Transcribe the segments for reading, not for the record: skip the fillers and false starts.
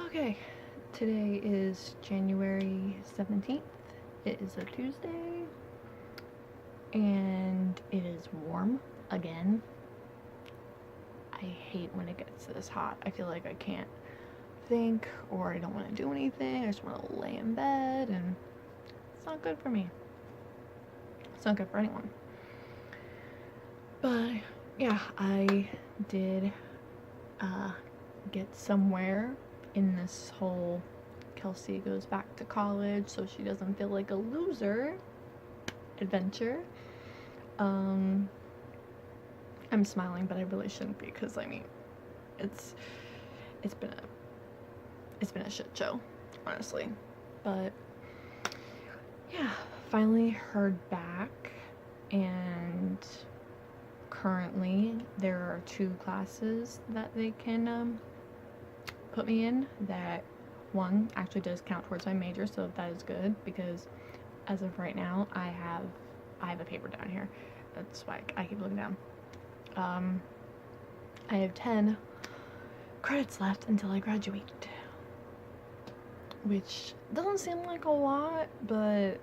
Okay, today is January 17th. It is a Tuesday, and it is warm again. I hate when it gets this hot. I feel like I can't think or I don't want to do anything. I just want to lay in bed, and it's not good for me. It's not good for anyone. But yeah, I did get somewhere in this whole Kelsey goes back to college so she doesn't feel like a loser adventure. I'm smiling, but I really shouldn't be because I mean, it's it's been a shit show, honestly. But yeah, finally heard back, and currently there are 2 classes that they can put me in. That one actually does count towards my major, so that is good because as of right now I have a paper down here. That's why I keep looking down. I have 10 credits left until I graduate, which doesn't seem like a lot, but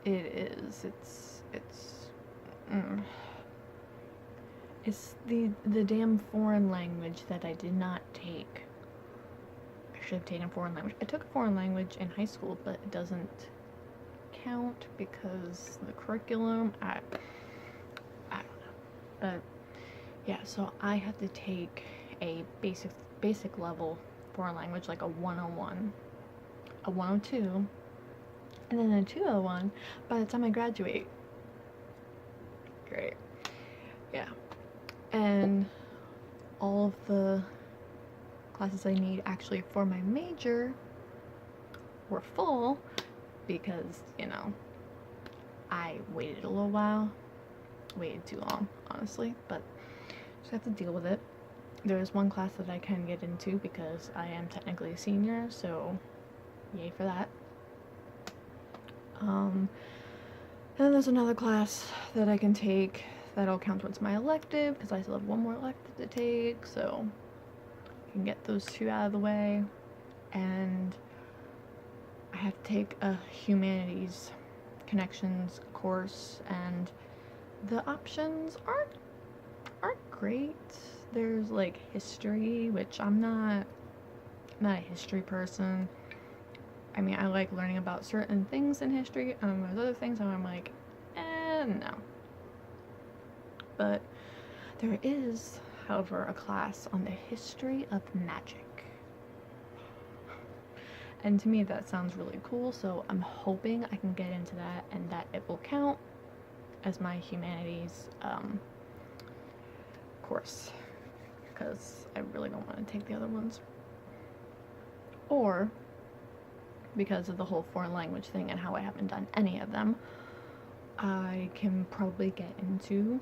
it is. It's the damn foreign language that I did not take. I should have taken foreign language. I took a foreign language in high school, but it doesn't count because the curriculum, I don't know. But yeah, so I have to take a basic level foreign language, like a 101, a 102, and then a 201 by the time I graduate. Great. Yeah. And all of the classes I need actually for my major were full because, I waited a little while. Waited too long, honestly, but just have to deal with it. There is one class that I can get into because I am technically a senior, so yay for that. And then there's another class that I can take that'll count towards my elective because I still have one more elective to take, so I can get those 2 out of the way. And I have to take a humanities connections course, and the options aren't great. There's like history, which I'm not a history person. I mean, I like learning about certain things in history, and there's other things and I'm like, no. But there is, however, a class on the history of magic. And to me that sounds really cool, so I'm hoping I can get into that and that it will count as my humanities course, because I really don't want to take the other ones. Or because of the whole foreign language thing and how I haven't done any of them, I can probably get into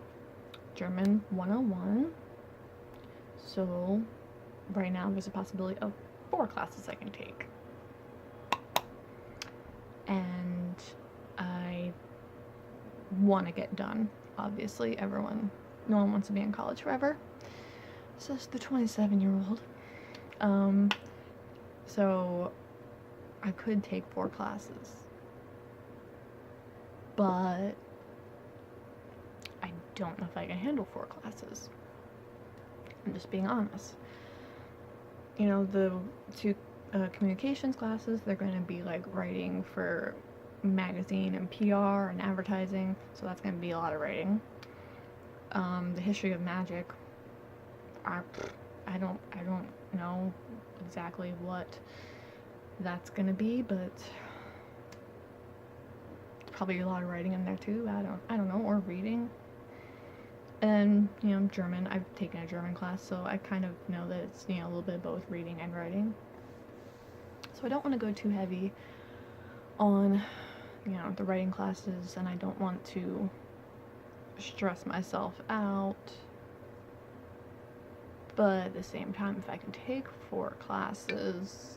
German 101. So right now there's a possibility of 4 classes I can take. And I want to get done. Obviously, no one wants to be in college forever. Says the 27-year-old. So I could take 4 classes, but I don't know if I can handle 4 classes. I'm just being honest. The 2 communications classes, they're going to be like writing for magazine and PR and advertising, so that's going to be a lot of writing. The history of magic, I don't know exactly what that's gonna be, but probably a lot of writing in there too. I don't know, or reading. And German, I've taken a German class, so I kind of know that it's a little bit of both reading and writing. So I don't want to go too heavy on the writing classes, and I don't want to stress myself out. But at the same time, if I can take 4 classes,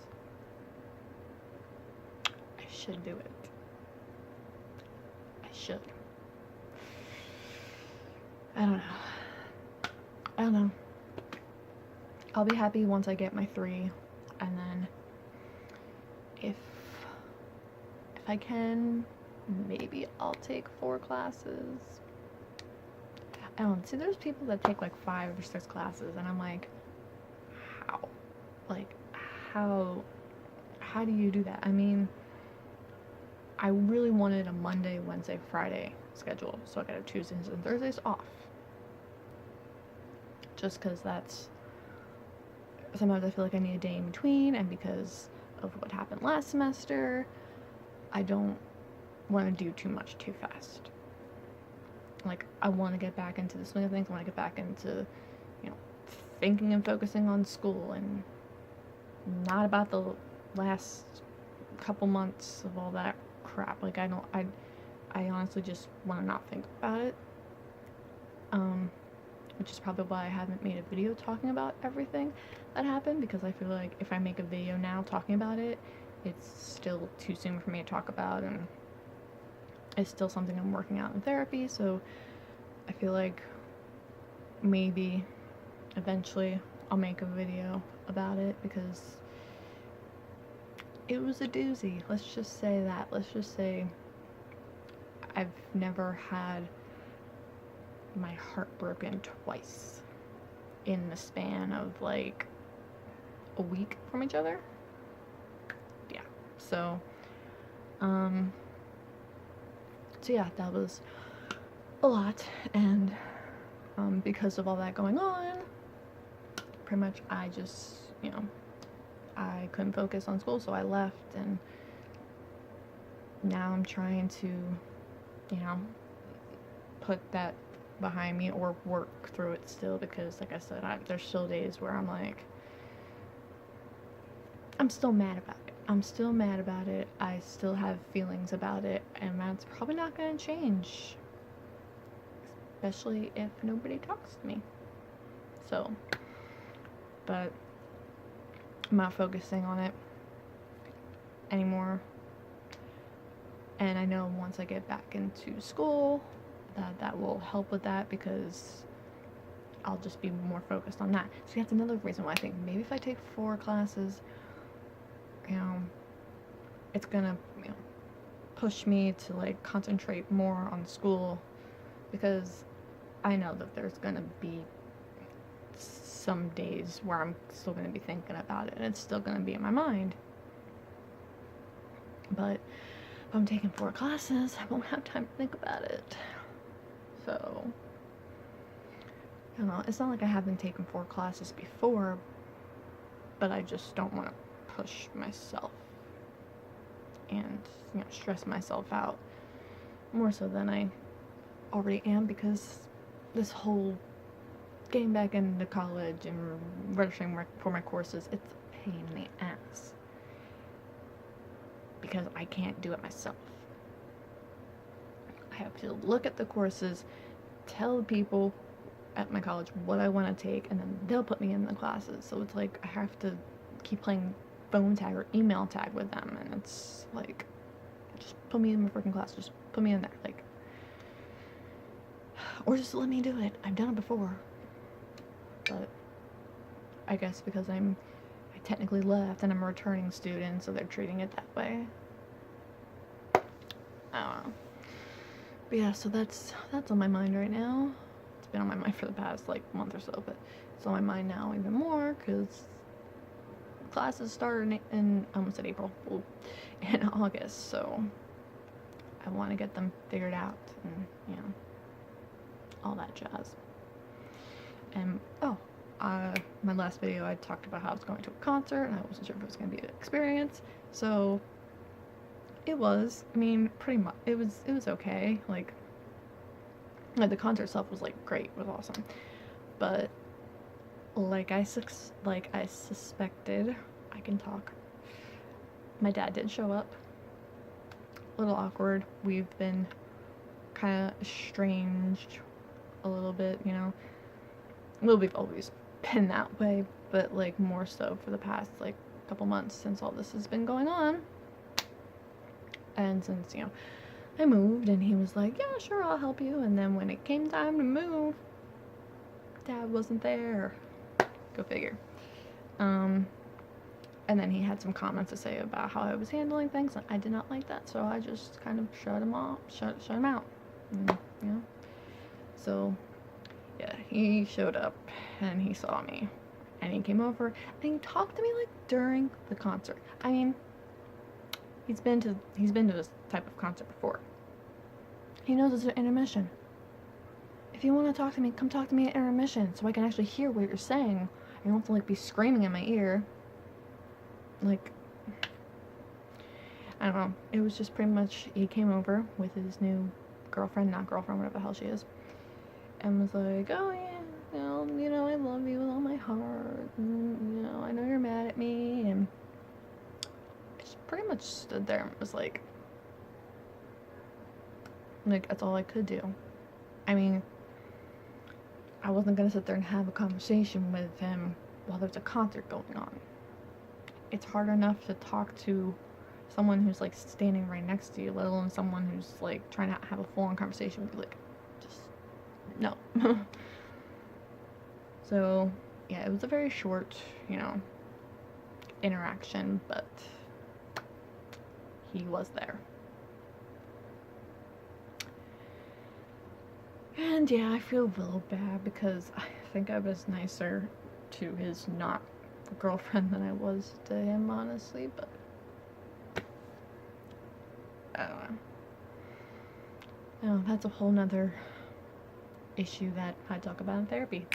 I should do it. I should. I don't know. I'll be happy once I get my 3, and then if I can, maybe I'll take 4 classes. I don't see, there's people that take like 5 or 6 classes, and I'm like, how? Like, how do you do that? I mean, I really wanted a Monday, Wednesday, Friday schedule, so I got a Tuesdays and Thursdays off. Just because that's, sometimes I feel like I need a day in between, and because of what happened last semester, I don't want to do too much too fast. Like, I want to get back into the swing of things. I want to get back into, you know, thinking and focusing on school, and not about the last couple months of all that crap. Like, I honestly just want to not think about it. Which is probably why I haven't made a video talking about everything that happened, because I feel like if I make a video now talking about it, it's still too soon for me to talk about, and it's still something I'm working out in therapy, so I feel like maybe eventually I'll make a video about it, because it was a doozy. Let's just say that. Let's just say I've never had my heart broken twice in the span of like a week from each other. Yeah. So yeah, that was a lot, and because of all that going on, pretty much I just, you know, I couldn't focus on school, so I left, and now I'm trying to, you know, put that behind me or work through it still, because like I said, there's still days where I'm like, I'm still mad about it. I'm still mad about it. I still have feelings about it, and that's probably not going to change, especially if nobody talks to me. So, but I'm not focusing on it anymore, and I know once I get back into school that will help with that, because I'll just be more focused on that. So that's another reason why I think maybe if I take 4 classes, you know, it's gonna, you know, push me to like concentrate more on school, because I know that there's gonna be some days where I'm still gonna be thinking about it, and it's still gonna be in my mind. But if I'm taking 4 classes, I won't have time to think about it. So, I don't know, it's not like I haven't taken 4 classes before, but I just don't want to push myself and, you know, stress myself out more so than I already am, because this whole getting back into college and registering for my courses, it's a pain in the ass, because I can't do it myself. I have to look at the courses, tell the people at my college what I want to take, and then they'll put me in the classes. So it's like I have to keep playing phone tag or email tag with them, and it's like, just put me in my freaking class, just put me in there, like, or just let me do it. I've done it before, but I guess because I technically left and I'm a returning student, so they're treating it that way. I don't know. But yeah, so that's on my mind right now. It's been on my mind for the past like month or so, but it's on my mind now even more, because classes start in I almost said April, in August, so I want to get them figured out, and, you know, all that jazz. And my last video I talked about how I was going to a concert, and I wasn't sure if it was going to be an experience, so it was. I mean, pretty much, it was okay. Like the concert itself was like great, it was awesome, but like I suspected, I can talk. My dad didn't show up. A little awkward. We've been kind of estranged a little bit, you know. Well, we've always been that way, but like more so for the past like couple months since all this has been going on. And since, you know, I moved, and he was like, yeah, sure, I'll help you. And then when it came time to move, Dad wasn't there. Go figure. And then he had some comments to say about how I was handling things, and I did not like that, so I just kind of shut him out. And, you know? So, yeah, he showed up, and he saw me, and he came over, and he talked to me, like, during the concert. I mean, he's been to this type of concert before. He knows it's an intermission. If you want to talk to me, come talk to me at intermission, so I can actually hear what you're saying. You don't have to, like, be screaming in my ear. Like, I don't know. It was just pretty much, he came over with his new girlfriend, not girlfriend, whatever the hell she is, and was like, oh yeah, you know, I love you with all my heart, and, you know, I know you're mad at me, and I just pretty much stood there and was like, that's all I could do. I mean, I wasn't gonna sit there and have a conversation with him while there's a concert going on. It's hard enough to talk to someone who's, like, standing right next to you, let alone someone who's, like, trying to have a full-on conversation with you. Like, just, no. So, yeah, it was a very short, you know, interaction, but he was there. And, yeah, I feel a little bad because I think I was nicer to his not girlfriend than I was to him, honestly, but I don't know. Oh, that's a whole nother issue that I talk about in therapy.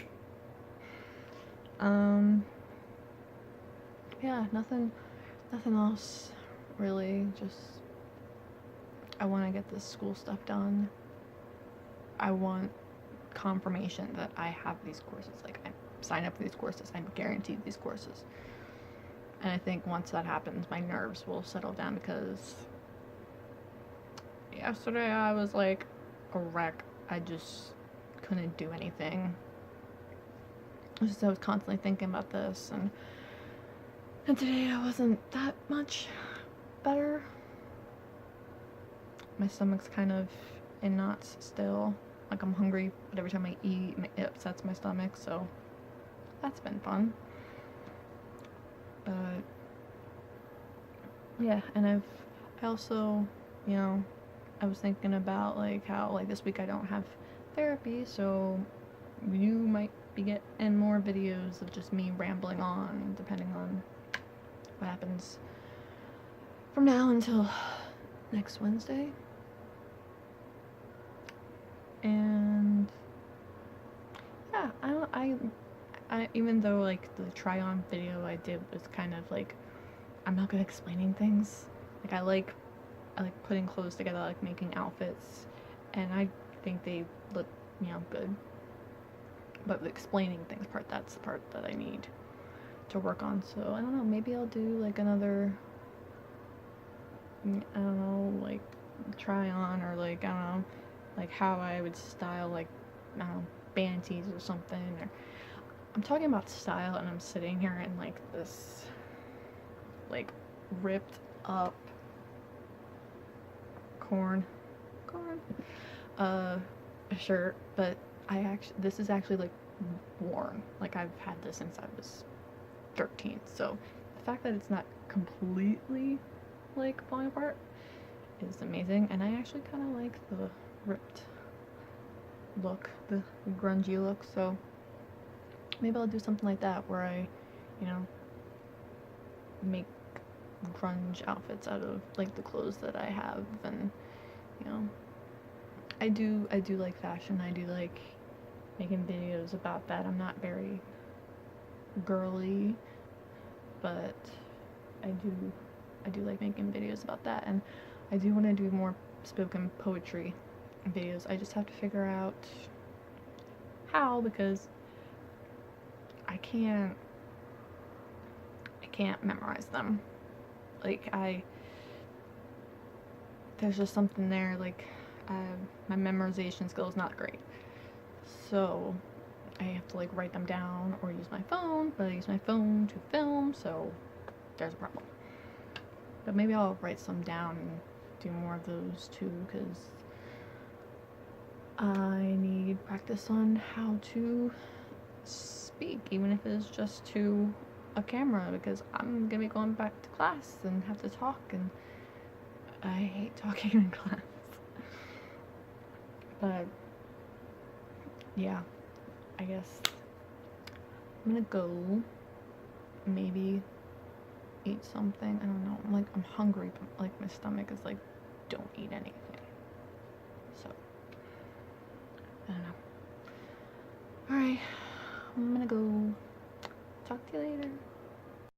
Yeah, nothing else really, just I want to get this school stuff done. I want confirmation that I have these courses, like, I signed up for these courses, I'm guaranteed these courses. And I think once that happens, my nerves will settle down, because yesterday I was like a wreck. I just couldn't do anything. I was constantly thinking about this, and today I wasn't that much better. My stomach's kind of in knots still. Like, I'm hungry, but every time I eat, it upsets my stomach, so that's been fun. But yeah, and I also, you know, I was thinking about, like, how, like, this week I don't have therapy, so you might be getting more videos of just me rambling on, depending on what happens from now until next Wednesday. And yeah, I even though, like, the try-on video I did was kind of like, I'm not good at explaining things. Like, I like putting clothes together, I like making outfits, and I think they look, you know, good. But the explaining things part, that's the part that I need to work on. So I don't know, maybe I'll do like another, I don't know, like, try on, or like, I don't know, like how I would style, like, I don't know, panties or something. Or I'm talking about style, and I'm sitting here in like this, like, ripped up corn shirt, but this is actually like worn. Like, I've had this since I was 13, so the fact that it's not completely, like, falling apart is amazing. And I actually kind of like the ripped look, the grungy look, so maybe I'll do something like that, where I, you know, make grunge outfits out of, like, the clothes that I have. And, you know, I do like fashion. I do like making videos about that. I'm not very girly, but I do like making videos about that, and I do want to do more spoken poetry videos. I just have to figure out how, because I can't memorize them. Like, there's just something there, like, my memorization skill is not great, so I have to, like, write them down or use my phone, but I use my phone to film, so there's a problem. But maybe I'll write some down and do more of those too, because I need practice on how to speak, even if it is just to a camera because I'm gonna be going back to class and have to talk, and I hate talking in class. But yeah, I guess I'm gonna go maybe eat something. I don't know. I'm hungry, but like my stomach is like, don't eat anything. So I don't know. Alright, I'm gonna go. Talk to you later.